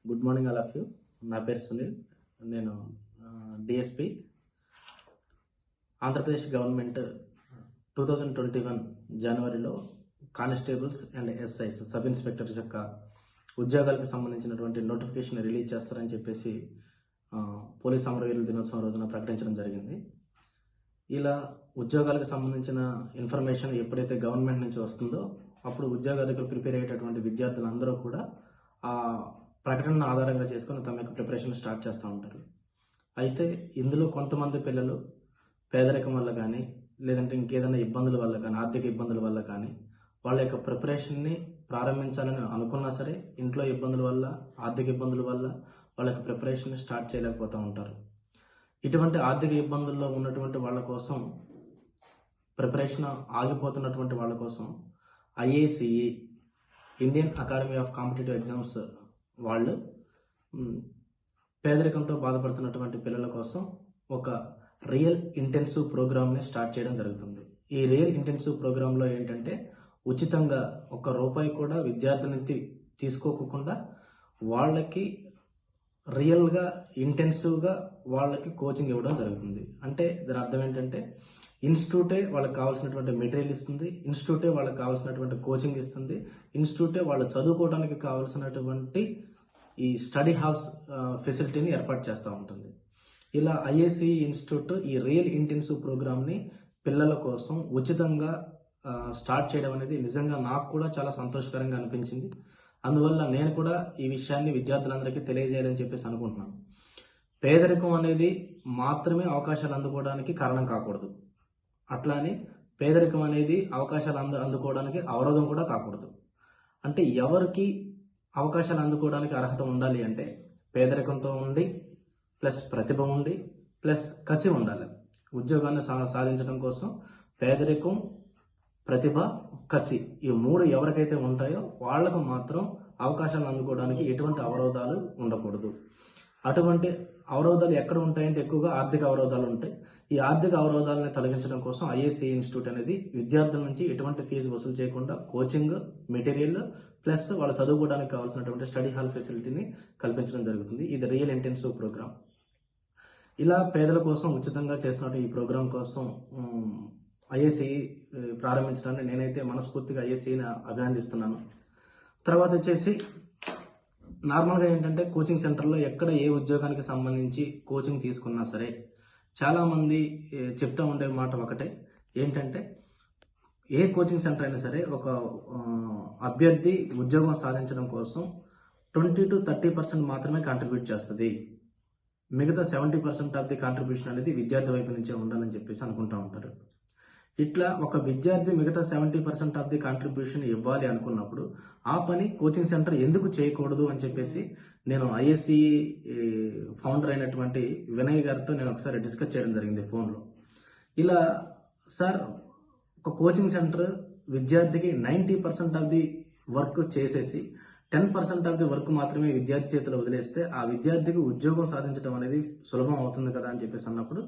Good morning all of you. నా పేరు సునీల్. నేను డిఎస్పి. ఆంధ్రప్రదేశ్ గవర్నమెంట్ 2021 జనవరిలో constables and SIs sub inspectors యొక్క ఉద్యోగాలకు సంబంధించినటువంటి నోటిఫికేషన్ రిలీజ్ చేస్తారని చెప్పేసి పోలీస్ అమరవీరుల దినోత్సవం రోజున ప్రకటించడం జరిగింది. ఇలా ఉద్యోగాలకు సంబంధించిన ఇన్ఫర్మేషన్ ఎప్పుడైతే గవర్నమెంట్ నుంచి వస్తుందో అప్పుడు ఉద్యోగాలకు ప్రిపేర్ అయ్యేటటువంటి విద్యార్థులందరూ కూడా ఆ ప్రకటనను ఆధారంగా చేసుకుని తమ యొక్క ప్రిపరేషన్ స్టార్ట్ చేస్తూ ఉంటారు. అయితే ఇందులో కొంతమంది పిల్లలు పేదరికం వల్ల కానీ లేదంటే ఇంకేదైనా ఇబ్బందుల వల్ల కానీ ఆర్థిక ఇబ్బందుల వల్ల కానీ వాళ్ళ యొక్క ప్రిపరేషన్ని ప్రారంభించాలని అనుకున్నా సరే ఇంట్లో ఇబ్బందుల వల్ల ఆర్థిక ఇబ్బందుల వల్ల వాళ్ళ యొక్క ప్రిపరేషన్ స్టార్ట్ చేయలేకపోతూ ఉంటారు. ఇటువంటి ఆర్థిక ఇబ్బందుల్లో ఉన్నటువంటి వాళ్ళ కోసం ప్రిపరేషన్ ఆగిపోతున్నటువంటి వాళ్ళ కోసం IACE Indian academy of competitive exams వాళ్ళు పేదరికంతో బాధపడుతున్నటువంటి పిల్లల కోసం ఒక రియల్ ఇంటెన్సివ్ ప్రోగ్రామ్ని స్టార్ట్ చేయడం జరుగుతుంది. ఈ రియల్ ఇంటెన్సివ్ ప్రోగ్రాంలో ఏంటంటే ఉచితంగా ₹1 కూడా విద్యార్థులని తీసుకోకుండా వాళ్ళకి రియల్గా ఇంటెన్సివ్గా వాళ్ళకి కోచింగ్ ఇవ్వడం జరుగుతుంది. అంటే దాని అర్థం ఏంటంటే ఇన్స్టిట్యూటే వాళ్ళకి కావాల్సినటువంటి మెటీరియల్ ఇస్తుంది, ఇన్స్టిట్యూటే వాళ్ళకి కావాల్సినటువంటి కోచింగ్ ఇస్తుంది, ఇన్స్టిట్యూటే వాళ్ళు చదువుకోవడానికి కావాల్సినటువంటి ఈ స్టడీ హాల్స్ ఫెసిలిటీని ఏర్పాటు చేస్తూ ఉంటుంది. ఇలా ఐఏసి ఇన్స్టిట్యూట్ ఈ రియల్ ఇంటెన్సివ్ ప్రోగ్రామ్ని పిల్లల కోసం ఉచితంగా స్టార్ట్ చేయడం అనేది నిజంగా నాకు కూడా చాలా సంతోషకరంగా అనిపించింది. అందువల్ల నేను కూడా ఈ విషయాన్ని విద్యార్థులందరికీ తెలియజేయాలని చెప్పేసి అనుకుంటున్నాను. పేదరికం అనేది మాత్రమే అవకాశాలు అందుకోవడానికి కారణం కాకూడదు. అట్లానే పేదరికం అనేది అవకాశాలు అందుకోవడానికి అవరోధం కూడా కాకూడదు. అంటే ఎవరికి అవకాశాలు అందుకోవడానికి అర్హత ఉండాలి అంటే పేదరికంతో ఉండి ప్లస్ ప్రతిభ ఉండి ప్లస్ కసి ఉండాలి. ఉద్యోగాన్ని సాధించడం కోసం పేదరికం, ప్రతిభ, కసి ఈ 3 ఎవరికైతే ఉంటాయో వాళ్లకు మాత్రం అవకాశాలు అందుకోవడానికి ఎటువంటి అవరోధాలు ఉండకూడదు. అటువంటి అవరోధాలు ఎక్కడ ఉంటాయంటే ఎక్కువగా ఆర్థిక అవరోధాలు ఉంటాయి. ఈ ఆర్థిక అవరోధాలను తొలగించడం కోసం ఐఏసి ఇన్స్టిట్యూట్ అనేది విద్యార్థుల నుంచి ఎటువంటి ఫీజు వసూలు చేయకుండా కోచింగ్, మెటీరియల్ ప్లస్ వాళ్ళు చదువుకోవడానికి కావాల్సినటువంటి స్టడీ హాల్ ఫెసిలిటీని కల్పించడం జరుగుతుంది. ఇది రియల్ ఇంటెన్సివ్ ప్రోగ్రామ్. ఇలా పేదల కోసం ఉచితంగా చేస్తున్న ఈ ప్రోగ్రాం కోసం ఐఏసి ప్రారంభించడాన్ని నేనైతే మనస్ఫూర్తిగా ఐఏసిని అభినందిస్తున్నాను. తర్వాత వచ్చేసి నార్మల్గా ఏంటంటే కోచింగ్ సెంటర్లో ఎక్కడ ఏ ఉద్యోగానికి సంబంధించి కోచింగ్ తీసుకున్నా సరే చాలామంది చెప్తూ ఉండే మాట ఒకటే ఏంటంటే ఏ కోచింగ్ సెంటర్ అయినా సరే ఒక అభ్యర్థి ఉద్యోగం సాధించడం కోసం 20 to 30% మాత్రమే కాంట్రిబ్యూట్ చేస్తుంది. మిగతా 70% ఆఫ్ ది కాంట్రిబ్యూషన్ అనేది విద్యార్థి వైపు నుంచే ఉండాలని చెప్పేసి అనుకుంటూ ఉంటారు. ఇట్లా ఒక విద్యార్థి మిగతా 70% ఆఫ్ ది కాంట్రిబ్యూషన్ ఇవ్వాలి అనుకున్నప్పుడు ఆ పని కోచింగ్ సెంటర్ ఎందుకు చేయకూడదు అని చెప్పేసి నేను ఐఎస్సి ఫౌండర్ అయినటువంటి వినయ్ గారితో నేను ఒకసారి డిస్కస్ చేయడం జరిగింది ఫోన్లో. ఇలా సార్ ఒక కోచింగ్ సెంటర్ విద్యార్థికి 90% ఆఫ్ ది వర్క్ చేసేసి 10% ఆఫ్ ది వర్క్ మాత్రమే విద్యార్థి చేతిలో వదిలేస్తే ఆ విద్యార్థికి ఉద్యోగం సాధించడం అనేది సులభం అవుతుంది కదా అని చెప్పేసి అన్నప్పుడు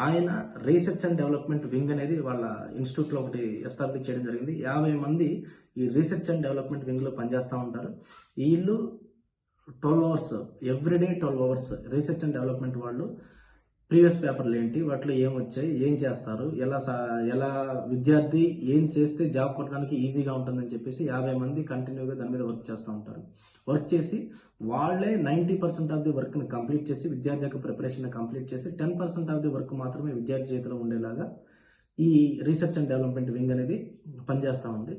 ఆయన రీసెర్చ్ అండ్ డెవలప్మెంట్ వింగ్ అనేది వాళ్ళ ఇన్స్టిట్యూట్లో ఒకటి ఎస్టాబ్లిష్ చేయడం జరిగింది. 50 మంది ఈ రీసెర్చ్ అండ్ డెవలప్మెంట్ వింగ్లో పనిచేస్తూ ఉంటారు. వీళ్ళు 12 hours everyday 12 hours research and development వాళ్ళు ప్రీవియస్ పేపర్లు ఏంటి, వాటిలో ఏమొచ్చాయి, ఏం చేస్తారు, ఎలా విద్యార్థి ఏం చేస్తే జాబ్ కొట్టడానికి ఈజీగా ఉంటుందని చెప్పేసి 50 మంది కంటిన్యూగా దాని మీద వర్క్ చేస్తూ ఉంటారు. వర్క్ చేసి వాళ్ళే 90% ఆఫ్ ది వర్క్ని కంప్లీట్ చేసి విద్యార్థి యొక్క ప్రిపరేషన్ కంప్లీట్ చేసి 10% ఆఫ్ ది వర్క్ మాత్రమే విద్యార్థి చేతిలో ఉండేలాగా ఈ రీసెర్చ్ అండ్ డెవలప్మెంట్ వింగ్ అనేది పనిచేస్తూ ఉంది.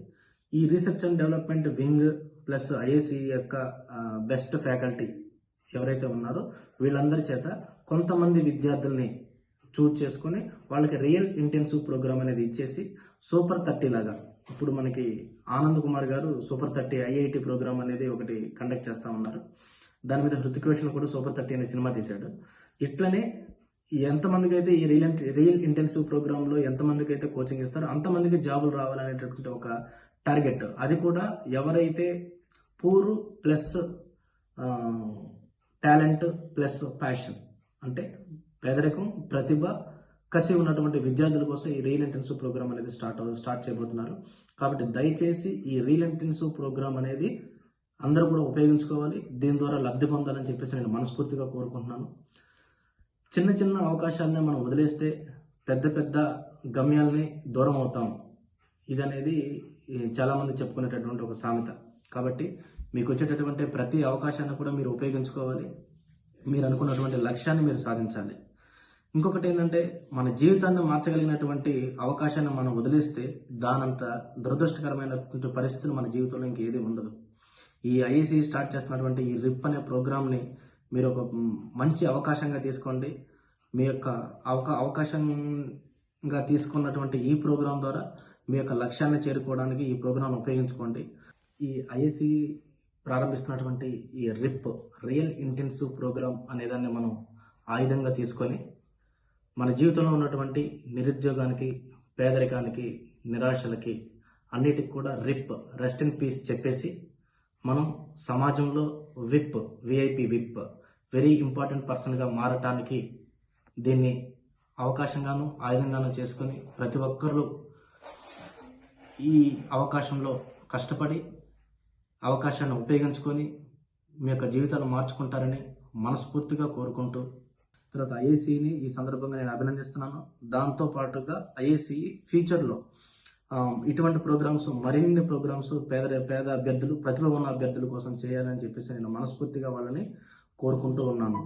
ఈ research and development wing plus IAC యొక్క బెస్ట్ ఫ్యాకల్టీ ఎవరైతే ఉన్నారో వీళ్ళందరి చేత కొంతమంది విద్యార్థుల్ని చూజ్ చేసుకొని వాళ్ళకి రియల్ ఇంటెన్సివ్ ప్రోగ్రామ్ అనేది ఇచ్చేసి సూపర్ 30 లాగా ఇప్పుడు మనకి ఆనంద్ కుమార్ గారు సూపర్ 30 ఐఐటి ప్రోగ్రామ్ అనేది ఒకటి కండక్ట్ చేస్తూ ఉన్నారు. దాని మీద హృతిక్ రోషన్ కూడా సూపర్ 30 అనే సినిమా తీశాడు. ఇట్లనే ఎంతమందికి అయితే ఈ రియల్ ఇంటెన్సివ్ ప్రోగ్రాంలో ఎంతమందికి అయితే కోచింగ్ ఇస్తారో అంతమందికి జాబులు రావాలనేటటువంటి ఒక టార్గెట్. అది కూడా ఎవరైతే poor plus talent plus passion అంటే పేదరికం, ప్రతిభ, కసి ఉన్నటువంటి విద్యార్థుల కోసం ఈ రియల్ ఇంటెన్సివ్ ప్రోగ్రామ్ అనేది స్టార్ట్ చేయబోతున్నారు. కాబట్టి దయచేసి ఈ రియల్ ఇంటెన్సివ్ ప్రోగ్రామ్ అనేది అందరూ కూడా ఉపయోగించుకోవాలి, దీని ద్వారా లబ్ధి పొందాలని చెప్పేసి నేను మనస్ఫూర్తిగా కోరుకుంటున్నాను. చిన్న చిన్న అవకాశాలని మనం వదిలేస్తే పెద్ద పెద్ద గమ్యాలని దూరం అవుతాం. ఇదనేది చాలామంది చెప్పుకునేటటువంటి ఒక సామెత. కాబట్టి మీకు వచ్చేటటువంటి ప్రతి అవకాశాన్ని కూడా మీరు ఉపయోగించుకోవాలి. మీరు అనుకున్నటువంటి లక్ష్యాన్ని మీరు సాధించాలి. ఇంకొకటి ఏంటంటే, మన జీవితాన్ని మార్చగలిగినటువంటి అవకాశాన్ని మనం వదిలేస్తే దానంత దురదృష్టకరమైనటువంటి పరిస్థితులు మన జీవితంలో ఇంకేది ఉండదు. ఈ ఐఏసీ స్టార్ట్ చేస్తున్నటువంటి ఈ రిప్ అనే ప్రోగ్రామ్ని మీరు ఒక మంచి అవకాశంగా తీసుకోండి. మీ యొక్క అవకాశంగా తీసుకున్నటువంటి ఈ ప్రోగ్రాం ద్వారా మీ యొక్క లక్ష్యాన్ని చేరుకోవడానికి ఈ ప్రోగ్రాంను ఉపయోగించుకోండి. ఈ ఐఏసీ ప్రారంభిస్తున్నటువంటి ఈ రిప్ రియల్ ఇంటెన్సివ్ ప్రోగ్రామ్ అనేదాన్ని మనం ఆయుధంగా తీసుకొని మన జీవితంలో ఉన్నటువంటి నిరుద్యోగానికి, పేదరికానికి, నిరాశలకి అన్నిటికి కూడా రిప్ రెస్ట్ ఇన్ పీస్ చెప్పేసి మనం సమాజంలో విఐపి విప్ వెరీ ఇంపార్టెంట్ పర్సన్గా మారటానికి దీన్ని అవకాశంగాను ఆయుధంగాను చేసుకొని ప్రతి ఒక్కరు ఈ అవకాశంలో కష్టపడి అవకాశాన్ని ఉపయోగించుకొని మీ యొక్క జీవితాలు మార్చుకుంటారని మనస్ఫూర్తిగా కోరుకుంటూ, తర్వాత ఐఏసీని ఈ సందర్భంగా నేను అభినందిస్తున్నాను. దాంతో పాటుగా ఐఏసీ ఫ్యూచర్లో ఇటువంటి ప్రోగ్రామ్స్, మరిన్ని ప్రోగ్రామ్స్ పేద అభ్యర్థులు, ప్రతిభ ఉన్న అభ్యర్థుల కోసం చేయాలని చెప్పేసి నేను మనస్ఫూర్తిగా వాళ్ళని కోరుకుంటూ ఉన్నాను.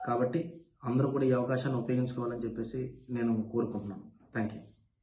కాబట్టి అందరూ కూడా ఈ అవకాశాన్ని ఉపయోగించుకోవాలని చెప్పేసి నేను కోరుకుంటున్నాను. Thank you.